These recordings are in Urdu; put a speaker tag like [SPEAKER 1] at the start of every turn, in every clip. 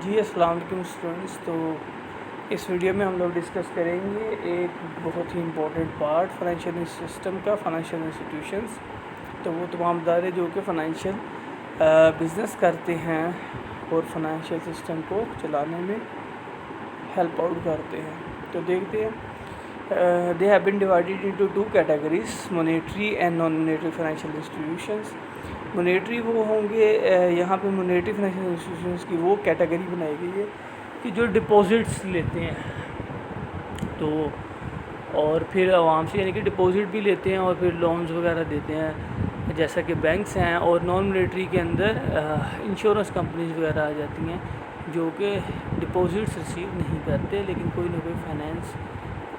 [SPEAKER 1] جی السلام علیکم اسٹوڈنٹس. تو اس ویڈیو میں ہم لوگ ڈسکس کریں گے ایک بہت ہی امپورٹنٹ پارٹ فائنینشیل سسٹم کا، فائنینشیل انسٹیٹیوشنس. تو وہ تمام ادارے جو کہ فائنینشیل بزنس کرتے ہیں اور فائنینشیل سسٹم کو چلانے میں ہیلپ آؤٹ کرتے ہیں. تو دیکھتے ہیں they have been divided into two categories: monetary and non-monetary financial institutions. Monetary وہ ہوں گے، یہاں پہ مونیٹری فائنینشیل انسٹیٹیوشنس کی وہ کیٹیگری بنائی گئی ہے کہ جو ڈپازٹس لیتے ہیں تو اور پھر عوام سے، یعنی کہ ڈپازٹ بھی لیتے ہیں اور پھر لونز وغیرہ دیتے ہیں، جیسا کہ بینکس ہیں. اور نان مونیٹری کے اندر انشورنس کمپنیز وغیرہ آ جاتی ہیں جو کہ ڈپازٹس ریسیو نہیں کرتے لیکن کوئی نہ کوئی فائنینس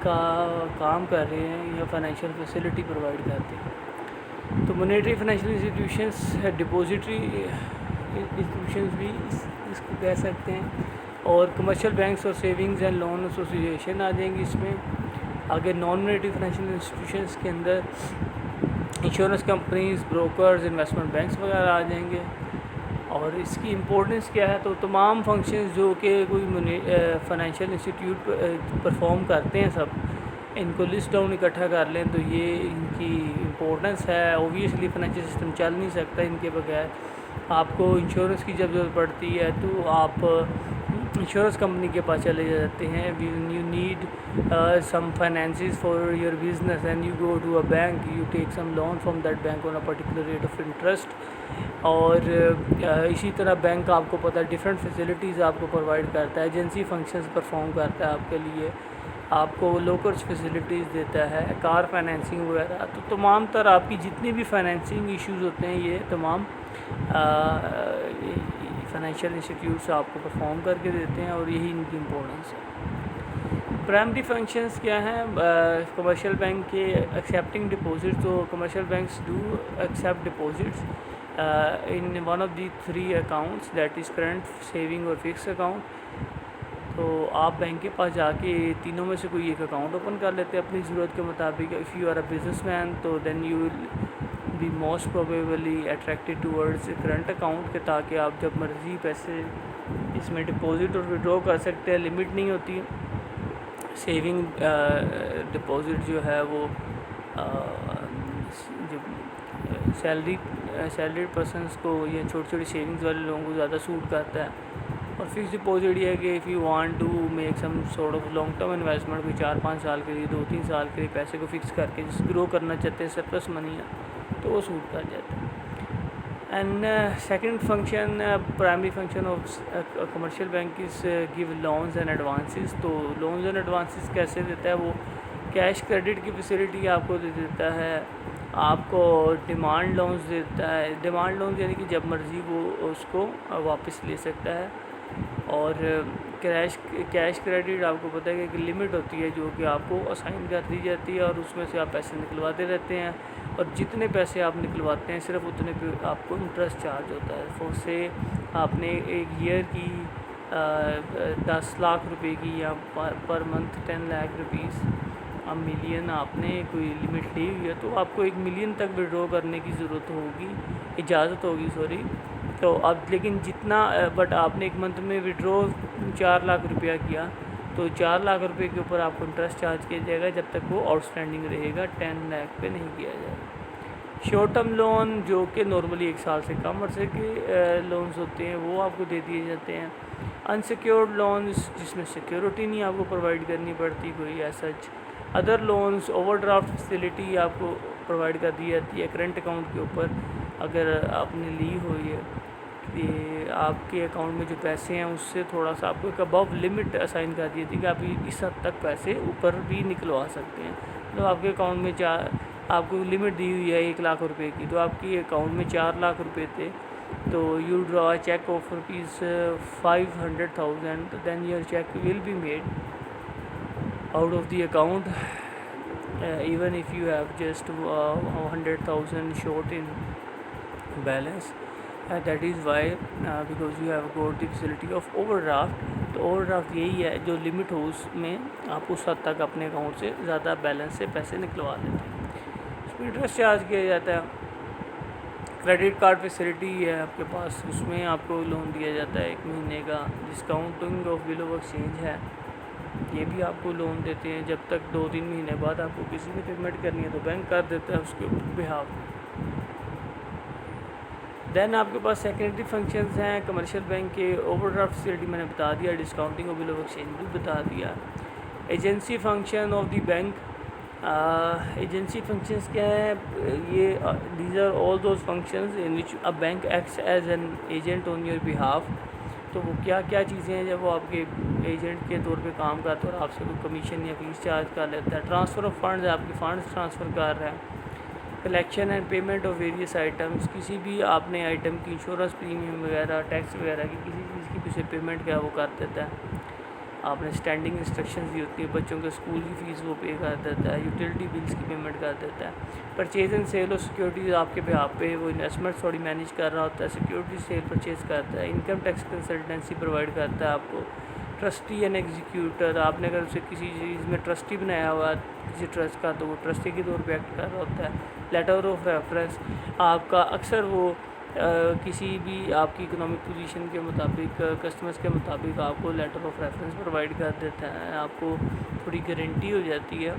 [SPEAKER 1] کا کام کر رہے ہیں یا فائنینشیل فیسلٹی پرووائڈ کرتے ہیں. تو مونیٹری فائنینشیل انسٹیٹیوشنس ڈپوزٹری انسٹیٹیوشنس بھی اس کو کہہ سکتے ہیں. اور کمرشل بینکس اور سیونگز اینڈ لون ایسوسیشن آ جائیں گی اس میں. آگے نان مونیٹری فائنینشیل انسٹیٹیوشنس کے اندر insurance companies, brokers, investment banks وغیرہ آ جائیں گے. اور اس کی امپورٹنس کیا ہے؟ تو تمام فنکشنز جو کہ کوئی فائنینشیل انسٹیٹیوٹ پرفارم کرتے ہیں سب ان کو لسٹ ڈاؤن اکٹھا کر لیں تو یہ ان کی امپورٹنس ہے. اوبویسلی فائنینشیل سسٹم چل نہیں سکتا ان کے بغیر. آپ کو انشورنس کی جب ضرورت پڑتی ہے تو آپ انشورنس کمپنی کے پاس چلے جاتے ہیں. You need some finances for your business and you go to a bank, you take some loan from that bank on a particular rate of interest. اور اسی طرح بینک آپ کو پتہ ہے ڈفرینٹ فیسلٹیز آپ کو پرووائڈ کرتا ہے، ایجنسی فنکشنز پرفارم کرتا ہے آپ کے لیے، آپ کو لوکرز فیسلٹیز دیتا ہے، کار فائنینسنگ وغیرہ. تو تمام تر آپ کی جتنی بھی فائنینسنگ ایشوز ہوتے ہیں یہ تمام فائنینشیل انسٹیٹیوٹس آپ کو پرفارم کر کے دیتے ہیں اور یہی ان کی امپورٹنس ہے. پرائمری فنکشنز کیا ہیں کمرشل بینک کے؟ Accepting deposits. تو commercial banks do accept deposits in one of the 3 accounts, that is current, saving اور فکس اکاؤنٹ. تو آپ بینک کے پاس جا کے تینوں میں سے کوئی ایک اکاؤنٹ اوپن کر لیتے ہیں اپنی ضرورت کے مطابق. If you are a businessman تو then you will be most probably attracted towards current account کے، تاکہ آپ جب مرضی پیسے اس میں ڈپازٹ اور وڈرا کر سکتے ہیں، لمٹ نہیں ہوتی. سیونگ ڈپازٹ جو ہے وہ جو سیلریڈ پرسنس کو یا چھوٹی چھوٹی سیونگز والے لوگوں کو زیادہ سوٹ کرتا ہے. اور فکس ڈپازٹ یہ ہے کہ if you want to make some sort of long term investment, کوئی 4-5 سال کے لیے، 2-3 سال کے لیے پیسے کو فکس کر کے جس گرو کرنا چاہتے ہیں، سرپلس منی ہے تو وہ سوٹ کر جاتا ہے. And second function, primary function of commercial bank is give loans and advances. تو لونز اینڈ ایڈوانسز کیسے دیتا ہے؟ وہ کیش کریڈٹ کی فیسلٹی آپ کو دے دیتا ہے، آپ کو ڈیمانڈ لونز دیتا ہے. ڈیمانڈ لونز یعنی کہ جب مرضی وہ اس کو واپس لے سکتا ہے. اور کیش کریڈٹ آپ کو پتہ ہے کہ ایک لمٹ ہوتی ہے جو کہ آپ کو اسائن کر دی جاتی ہے اور اس میں سے آپ پیسے نکلواتے رہتے ہیں، اور جتنے پیسے آپ نکلواتے ہیں صرف اتنے پہ آپ کو انٹرسٹ چارج ہوتا ہے. فور سے آپ نے ایک ایئر کی 10 لاکھ روپے کی یا پر منتھ 10 لاکھ روپیز، اب ملین آپ نے کوئی لمٹ لی ہوئی ہے تو آپ کو 1 ملین تک وڈرا کرنے کی ضرورت ہوگی، اجازت ہوگی سوری. تو اب لیکن جتنا بٹ آپ نے ایک منتھ میں وڈرا 4 لاکھ روپیہ کیا تو 4 لاکھ روپے کے اوپر آپ کو انٹرسٹ چارج کیا جائے گا جب تک وہ آؤٹ اسٹینڈنگ رہے گا، 10 لاکھ پہ نہیں کیا جائے گا. شارٹ ٹرم لون جو کہ نارملی 1 سال سے کم عرصے کے لونز ہوتے ہیں وہ آپ کو دے دیے جاتے ہیں. انسیکیورڈ لونز جس میں سیکیورٹی نہیں آپ کو پرووائڈ کرنی پڑتی کوئی as such. Other loans, over draft facility آپ کو پرووائڈ کر دی جاتی ہے کرنٹ اکاؤنٹ کے اوپر. اگر آپ نے لی ہوئی ہے کہ آپ کے اکاؤنٹ میں جو پیسے ہیں اس سے تھوڑا سا آپ کو ایک ابو لمٹ اسائن کر دی تھی کہ آپ اس حد تک پیسے اوپر بھی نکلوا سکتے ہیں. تو آپ کے اکاؤنٹ میں آپ کو لمٹ دی ہوئی ہے 1 لاکھ روپے کی، تو آپ کے اکاؤنٹ میں 4 لاکھ روپے تھے تو you draw cheque of rupees 500,000 then your cheque will be made out of the account even if you have just 100,000 short in balance. That is why because you have got the facility of overdraft. تو اوور ڈرافٹ یہی ہے جو لمٹ ہو اس میں آپ اس حد تک اپنے اکاؤنٹ سے زیادہ بیلنس سے پیسے نکلوا لیتے ہیں. اس میں انٹرسٹ چارج کیا جاتا ہے. کریڈٹ کارڈ فیسلٹی ہے آپ کے پاس، اس میں آپ کو لون دیا جاتا ہے 1 مہینے کا. Discounting of bill of exchange ہے، یہ بھی آپ کو لون دیتے ہیں. جب تک 2-3 مہینے بعد آپ کو کسی نے پیمنٹ کرنی ہے تو بینک کر دیتا ہے اس کے بہاف. دین آپ کے پاس سیکنڈری فنکشنز ہیں کمرشل بینک کے. اوور ڈرافٹ فیسلٹی میں نے بتا دیا، discounting of bill of exchange بھی بتا دیا. Agency function of the bank. Agency functions کیا ہیں؟ یہ these are all those functions in which a bank acts as an agent on your behalf. تو وہ کیا کیا چیزیں ہیں جب وہ آپ کے ایجنٹ کے طور پہ کام کرتا ہے اور آپ سے کوئی کمیشن یا فیس چارج کر لیتا ہے. ٹرانسفر آف فنڈز، آپ کے فنڈز ٹرانسفر کر رہا ہے. Collection and payment of various items, کسی بھی آپ نے آئٹم کی انشورنس پریمیم وغیرہ ٹیکس وغیرہ کی کسی چیز کی پیچھے پیمنٹ کیا وہ کر دیتا ہے. آپ نے اسٹینڈنگ انسٹرکشنز دی ہوتی ہے، بچوں کے اسکول کی فیس وہ پے کر دیتا ہے. یوٹیلیٹی بلز کی پیمنٹ کر دیتا ہے. Purchase and sale of securities, آپ کے بہاف پہ وہ انویسٹمنٹ تھوڑی مینیج کر رہا ہوتا ہے، سیکورٹی سیل پرچیز کرتا ہے. انکم ٹیکس کنسلٹنسی پرووائڈ کرتا ہے آپ کو. ٹرسٹی اینڈ ایگزیکیوٹر، آپ نے اگر اسے کسی چیز میں ٹرسٹی بنایا ہوا ہے کسی ٹرسٹ کا تو وہ ٹرسٹی کے طور پہ ایکٹ کر رہا ہوتا ہے. لیٹر آف ریفرنس، آپ کا اکثر وہ کسی بھی آپ کی اکنامک پوزیشن کے مطابق کسٹمرز کے مطابق آپ کو لیٹر آف ریفرنس پرووائڈ کر دیتا ہے. آپ کو تھوڑی گارنٹی ہو جاتی ہے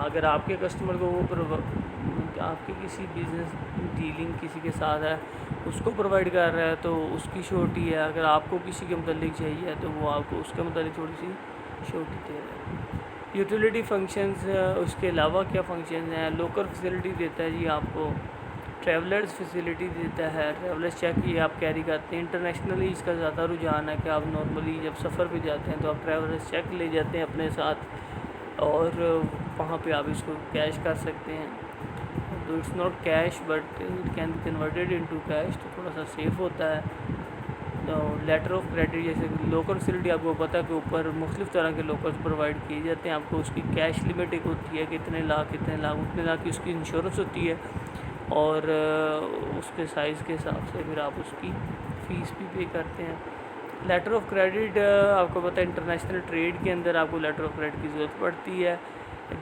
[SPEAKER 1] اگر آپ کے کسٹمر کو وہ آپ کے کسی بزنس ڈیلنگ کسی کے ساتھ ہے اس کو پرووائڈ کر رہا ہے تو اس کی شورٹی ہے. اگر آپ کو کسی کے متعلق چاہیے تو وہ آپ کو اس کے متعلق تھوڑی سی شورٹی دے رہا ہے. یوٹیلیٹی فنکشنز، اس کے علاوہ کیا فنکشنز ہیں؟ لوکل فیسلٹی دیتا ہے جی آپ کو. ٹریولرز فیسلٹی دیتا ہے، ٹریولرز چیک یہ آپ کیری کرتے ہیں. انٹرنیشنلی اس کا زیادہ رجحان ہے کہ آپ نارملی جب سفر پہ جاتے ہیں تو آپ ٹریولرز چیک لے جاتے ہیں اپنے ساتھ اور وہاں پہ آپ اس کو کیش کر سکتے ہیں. تو it's not cash but it can be converted into cash, تو تھوڑا سا سیف ہوتا ہے. لیٹر آف کریڈٹ، جیسے لوکل فیسلٹی آپ کو پتہ کہ اوپر مختلف طرح کے لوکلس پرووائڈ کیے جاتے ہیں. آپ کو اس کی کیش لمٹ ایک ہوتی ہے کہ اتنے لاکھ اتنے لاکھ کی اس کی انشورنس ہوتی ہے اور اس کے سائز کے حساب سے پھر آپ اس کی فیس بھی پے کرتے ہیں. لیٹر آف کریڈٹ آپ کو پتہ ہے انٹرنیشنل ٹریڈ کے اندر آپ کو لیٹر آف کریڈٹ کی ضرورت پڑتی ہے،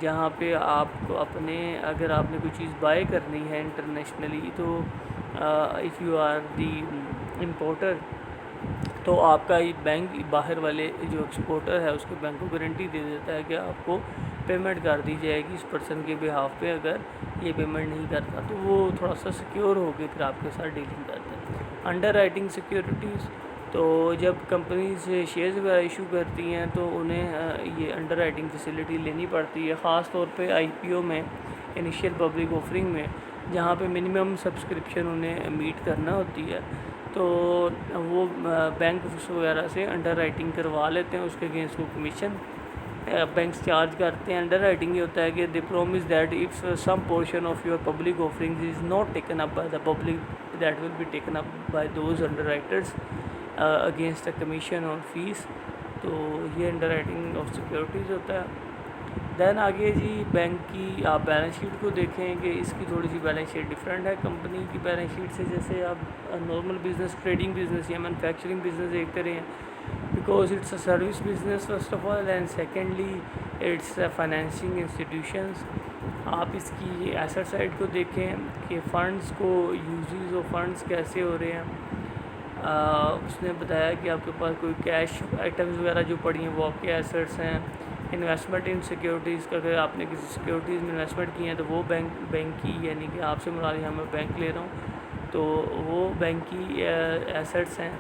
[SPEAKER 1] جہاں پہ آپ کو اگر آپ نے کوئی چیز بائی کرنی ہے انٹرنیشنلی تو if you are the importer تو آپ کا یہ بینک باہر والے جو ایکسپورٹر ہے اس کے بینک کو گارنٹی دے دیتا ہے کہ آپ کو پیمنٹ کر دی جائے گی اس پرسن کے بہاف پہ. اگر یہ پیمنٹ نہیں کرتا تو وہ تھوڑا سا سیکیور ہو کے پھر آپ کے ساتھ ڈیلنگ کرتے ہیں. انڈر رائٹنگ سیکیورٹیز، تو جب کمپنیز شیئرز وغیرہ ایشو کرتی ہیں تو انہیں یہ انڈر رائٹنگ فیسلٹی لینی پڑتی ہے، خاص طور پہ آئی پی او میں، انیشیل پبلک آفرنگ میں، جہاں پہ منیمم سبسکرپشن انہیں میٹ کرنا ہوتی ہے. تو وہ بینک وغیرہ سے انڈر رائٹنگ کروا لیتے ہیں، اس کے اگینسٹ وہ کمیشن بینکس چارج کرتے ہیں. انڈر رائٹنگ یہ ہوتا ہے کہ they promise that if some portion of your public offering is not taken up by the public that will be taken up by those underwriters against a commission اور فیس. تو یہ انڈر رائٹنگ آف سیکورٹیز ہوتا ہے. دین آگے جی بینک کی آپ بیلنس شیٹ کو دیکھیں کہ اس کی تھوڑی سی بیلنس شیٹ ڈفرینٹ ہے کمپنی کی بیلنس شیٹ سے. جیسے آپ نارمل بزنس، ٹریڈنگ بزنس یا مینوفیکچرنگ بزنس دیکھتے رہے ہیں because it's a service business first of all and secondly it's a financing institutions. آپ اس کی ایسٹ سائڈ کو دیکھیں کہ فنڈز کو یوزز آف فنڈز کیسے ہو رہے ہیں. اس نے بتایا کہ آپ کے پاس کوئی کیش آئٹمز وغیرہ جو پڑی ہیں وہ آپ کے ایسٹس ہیں. انویسٹمنٹ ان سیکیورٹیز کا، اگر آپ نے کسی سیکیورٹیز میں انویسٹمنٹ کی ہیں تو وہ بینک کی، یعنی کہ آپ سے مراد یہاں میں بینک لے رہا ہوں تو وہ بینک کی ایسٹس ہیں.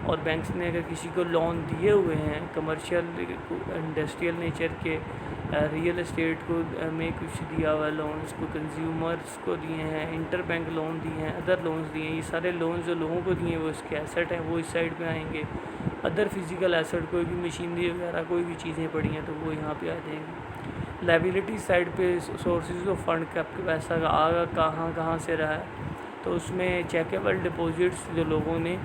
[SPEAKER 1] اور بینکس نے اگر کسی کو لون دیے ہوئے ہیں کمرشل انڈسٹریل نیچر کے، ریئل اسٹیٹ کو میں کچھ دیا ہوا ہے لونز کو، کنزیومرز کو دیے ہیں، انٹر بینک لون دیے ہیں، ادر لونز دیے ہیں، یہ سارے لونز جو لوگوں کو دیے ہیں وہ اس کے ایسٹ ہیں، وہ اس سائڈ پہ آئیں گے. ادر فزیکل ایسٹ، کوئی بھی مشینری وغیرہ کوئی بھی چیزیں پڑی ہیں تو وہ یہاں پہ آ جائیں گی. لائبلٹی سائڈ پہ سورسز آف فنڈ کا آپ کے پیسہ آگا کہاں سے رہا ہے تو اس میں چیکیبل ڈپوزٹس جو لوگوں نے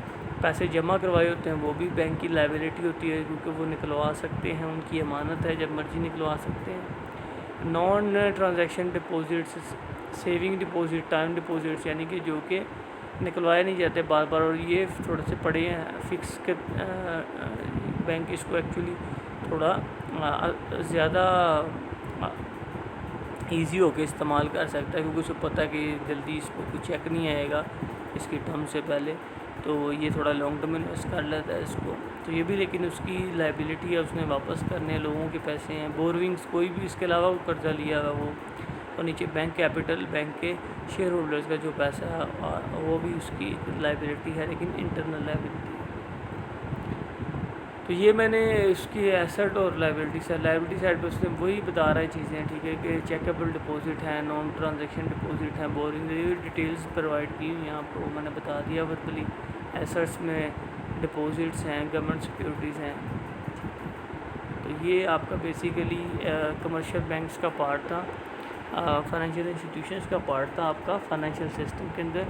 [SPEAKER 1] پیسے جمع کروائے ہوتے ہیں وہ بھی بینک کی لائبلٹی ہوتی ہے کیونکہ وہ نکلوا سکتے ہیں، ان کی امانت ہے، جب مرضی نکلوا سکتے ہیں. Naan transaction deposits, saving deposit, time deposits, یعنی کہ جو کہ نکلوائے نہیں جاتے بار بار اور یہ تھوڑے سے پڑے ہیں فکس کے بینک اس کو ایکچولی تھوڑا زیادہ ایزی ہو کے استعمال کر سکتا ہے، کیونکہ اسے پتہ ہے کہ جلدی اس کو کوئی چیک نہیں آئے گا اس کی ٹرم سے پہلے، تو یہ تھوڑا لانگ ٹرم انویسٹ کر لیتا ہے اس کو. تو یہ بھی لیکن اس کی لائبلٹی ہے، اس نے واپس کرنے لوگوں کے پیسے ہیں، بورونگس کوئی بھی اس کے علاوہ قرضہ لیا ہے وہ، اور نیچے بینک کیپٹل، بینک کے شیئر ہولڈرز کا جو پیسہ ہے وہ بھی اس کی لائبلٹی ہے، لیکن انٹرنل لائبلٹی ہے. تو یہ میں نے اس کی ایسٹ اور لائبلٹی سائڈ پہ اس نے وہی بتا رہا ہے چیزیں، ٹھیک ہے، کہ چیکیبل ڈپوزٹ ہیں، نان ٹرانزیکشن ڈپوزٹ ہیں، بورنگ، یہ ڈیٹیلز پرووائڈ کی ہوئی ہیں آپ کو میں نے بتا دیا وربلی. ایسٹس میں ڈپوزٹس ہیں، گورنمنٹ سیکیورٹیز ہیں. تو یہ آپ کا بیسیکلی کمرشل بینکس کا پارٹ تھا، فائنینشیل انسٹیٹیوشنس کا پارٹ تھا آپ کا فائنینشیل سسٹم کے اندر.